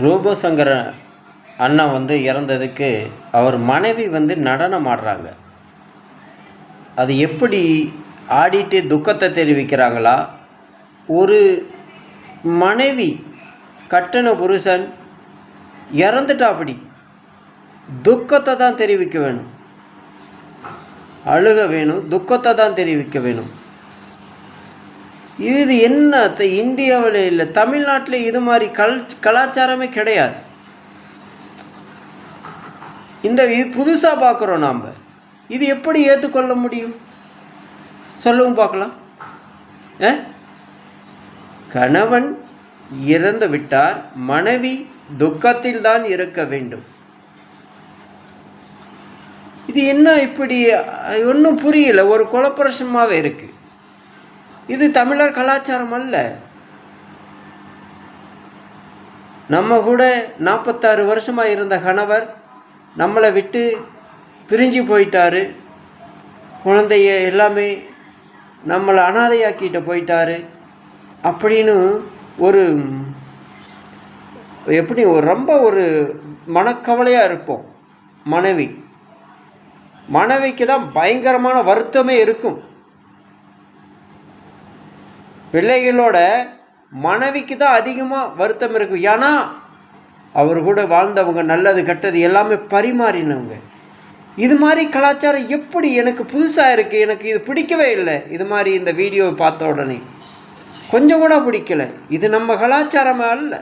Robot Shankar அண்ணா இறந்ததுக்கு அவர் மனைவி நடனம் ஆடுறாங்க. அது எப்படி ஆடிட்டு துக்கத்தை தெரிவிக்கிறாங்களா? ஒரு மனைவி கட்டின புருஷன் இறந்துட்டா அப்படி துக்கத்தை தான் தெரிவிக்க வேணும், அழுக வேணும், துக்கத்தை தான் தெரிவிக்க வேணும். இது என்ன இந்தியாவில் இல்லை, தமிழ்நாட்டில் இது மாதிரி கலாச்சாரமே கிடையாது. இது புதுசாக பார்க்குறோம் நாம். இது எப்படி ஏற்றுக்கொள்ள முடியும் சொல்லவும் பார்க்கலாம். கணவன் இறந்து விட்டார், மனைவி துக்கத்தில் தான் இருக்க வேண்டும். இது என்ன இப்படி ஒன்றும் புரியல, ஒரு குழப்பரசமாகவே இருக்கு. இது தமிழர் கலாச்சாரம் அல்ல. நம்ம கூட 46 வருஷமாக இருந்த கணவர் நம்மளை விட்டு பிரிஞ்சு போயிட்டாரு, குழந்தைய எல்லாமே நம்மளை அனாதையாக்கிட்டு போயிட்டாரு அப்படின்னு ரொம்ப ஒரு மனக்கவலையாக இருப்போம். மனைவிக்கு தான் பயங்கரமான வருத்தமே இருக்கும். பிள்ளைகளோட மனைவிக்கு தான் அதிகமாக வருத்தம் இருக்கும். ஏன்னா அவர் கூட வாழ்ந்தவங்க, நல்லது கெட்டது எல்லாமே பரிமாறினவங்க. இது மாதிரி கலாச்சாரம் எப்படி எனக்கு புதுசாக இருக்குது, எனக்கு இது பிடிக்கவே இல்லை. இது மாதிரி இந்த வீடியோவை பார்த்த உடனே கொஞ்சம் கூட பிடிக்கலை. இது நம்ம கலாச்சாரமே அல்ல.